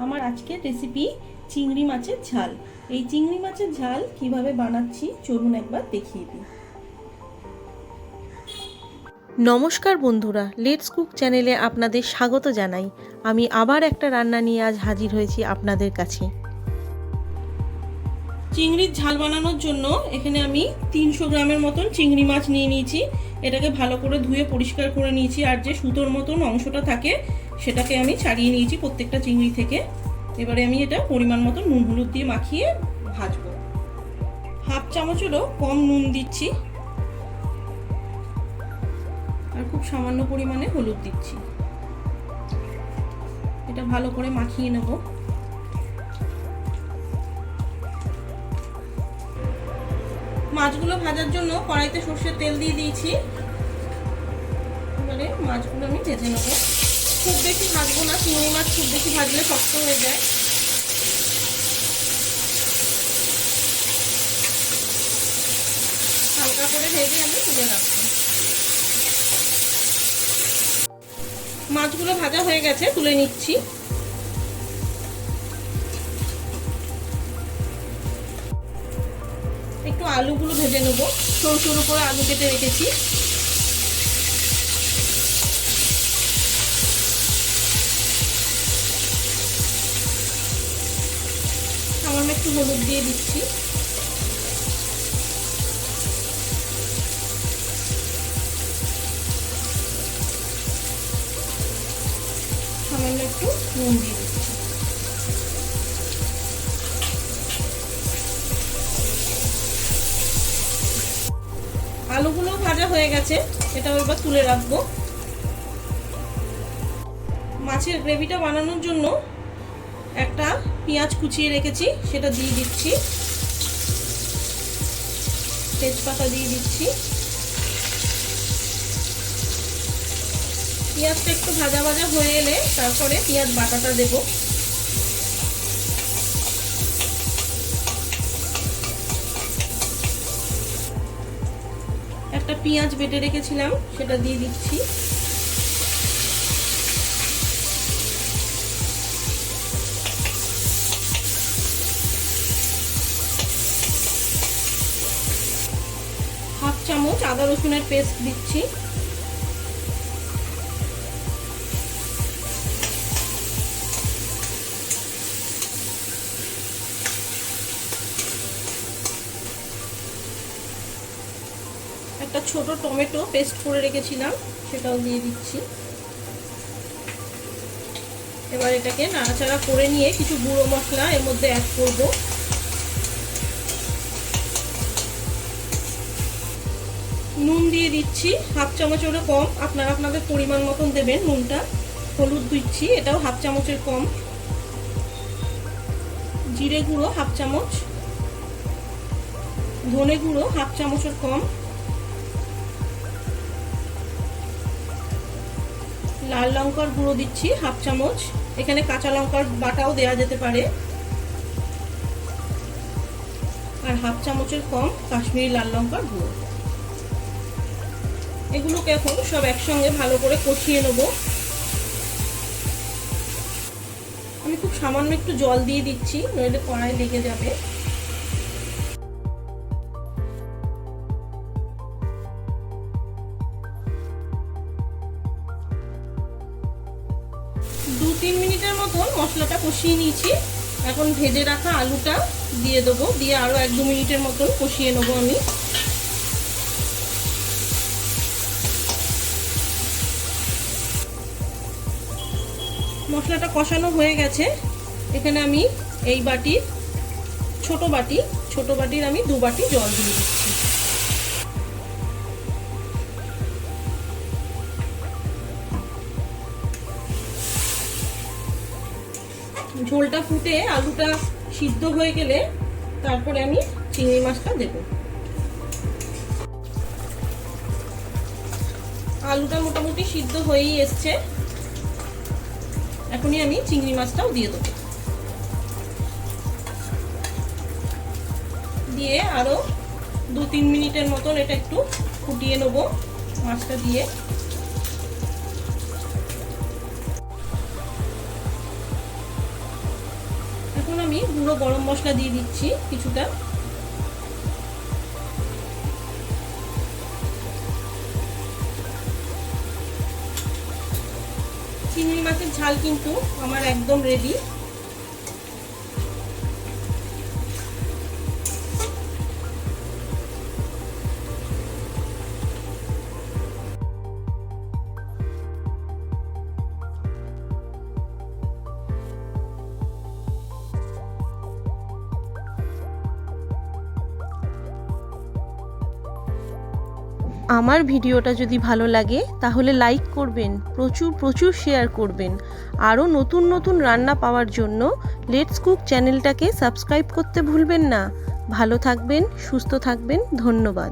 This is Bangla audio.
আমার আজকের রেসিপি চিংড়ি মাছের ঝাল। এই চিংড়ি মাছের ঝাল কিভাবে বানাচ্ছি চলুন একবার দেখিয়ে দিই। নমস্কার বন্ধুরা, লেটস কুক চ্যানেলে আপনাদের স্বাগত জানাই। আমি আবার একটা রান্না নিয়ে আজ হাজির হয়েছি আপনাদের কাছে। চিংড়ির ঝাল বানানোর জন্য এখানে আমি 300 গ্রামের মতন চিংড়ি মাছ নিয়ে নিয়েছি। এটাকে ভালো করে ধুয়ে পরিষ্কার করে নিয়েছি, আর যে সুতোর মতন অংশটা থাকে সেটাকে আমি ছাড়িয়ে নিয়েছি প্রত্যেকটা চিংড়ি থেকে। এবারে আমি এটা পরিমাণ মতো নুন হলুদ দিয়ে মাখিয়ে ভাজবো। হাফ চামচেরও কম নুন দিচ্ছি, আর খুব সামান্য পরিমাণে হলুদ দিচ্ছি। এটা ভালো করে মাখিয়ে নেব। মাছগুলো ভাজার জন্য কড়াইতে সর্ষের তেল দিয়ে দিয়েছি। এবারে মাছগুলো আমি ভেজে নেব। খুব বেশি ভাজবো না, চিংড়ি মাছ খুব বেশি ভাজলে শক্ত হয়ে যায়। হালকা করে ভেজে আমি তুলে রাখবো। মাছগুলো ভাজা হয়ে গেছে, তুলে নিচ্ছি। একটু আলুগুলো ভেজে নেবো। সরু সরু করে আলু কেটে রেখেছি। সামান্য একটু হলুদ দিয়ে দিচ্ছি। সামান্য একটু নুন দিয়ে দিচ্ছি। আলুগুলো ভাজা হয়ে গেছে, এটা এবার তুলে রাখবো। মাছের গ্রেভিটা বানানোর জন্য একটা পেঁয়াজ কুচিয়ে রেখেছি, সেটা দিয়ে দিচ্ছি। তেজপাতা দিয়ে দিচ্ছি। পেঁয়াজটা একটু ভাজা ভাজা হয়ে এলে তারপরে পেঁয়াজ বাটাটা দেব। একটা পেঁয়াজ বেটে রেখেছিলাম, সেটা দিয়ে দিচ্ছি। হাফ চামচ আদা রসুনের পেস্ট দিচ্ছি। একটা ছোট টমেটো পেস্ট করে রেখেছিলাম, সেটাও দিয়ে দিচ্ছি। এবার এটাকে নাড়াচাড়া করে নিয়ে কিছু গুঁড়ো মশলা এর মধ্যে অ্যাড করব। নুন দিয়ে দিচ্ছি হাফ চামচেরও কম, আপনারা আপনাদের পরিমাণ মতন দেবেন নুনটা। হলুদ দিচ্ছি, এটাও হাফ চামচের কম। জিরে গুঁড়ো হাফ চামচ, ধনে গুঁড়ো হাফ চামচের কম, লাল লঙ্কার গুঁড়ো দিচ্ছি হাফ চামচ। এখানে কাঁচা লঙ্কার বাটাও দেওয়া যেতে পারে। আর হাফ চামচের কম কাশ্মীরি লাল লঙ্কার গুঁড়ো। এগুলোকে এখন সব একসঙ্গে ভালো করে কষিয়ে নেব। আমি খুব সামান্য একটু জল দিয়ে দিচ্ছি, নইলে কড়াই লেগে যাবে। দু 3 মিনিটের মতন মশলাটা কষিয়ে নিয়েছি। এখন ভেজে রাখা আলুটা দিয়ে দেবো, দিয়ে আরো 1-2 মিনিটের মতন কষিয়ে নেবো আমি। মশলাটা কষানো হয়ে গেছে। এখানে আমি এই বাটির ছোট বাটির আমি 2 বাটি জল দিয়ে দিচ্ছি। ঝোলটা ফুটে আলুটা সিদ্ধ হয়ে গেলে তারপরে আমি চিংড়ি মাছটা দেব। আলুটা মোটামুটি সিদ্ধ হয়েই এসছে। এখনই আমি চিংড়ি মাছটাও দিয়ে দেবো। দিয়ে আরো 2-3 মিনিটের মতন এটা একটু ফুটিয়ে নেব মাছটা দিয়ে। এখন আমি গুঁড়ো গরম মশলা দিয়ে দিচ্ছি কিছুটা। চিংড়ি মাছের ঝাল কিন্তু আমার একদম রেডি। আমার ভিডিওটা যদি ভালো লাগে তাহলে লাইক করবেন, প্রচুর শেয়ার করবেন। আরও নতুন নতুন রান্না পাওয়ার জন্য লেটস কুক চ্যানেলটাকে সাবস্ক্রাইব করতে ভুলবেন না। ভালো থাকবেন, সুস্থ থাকবেন, ধন্যবাদ।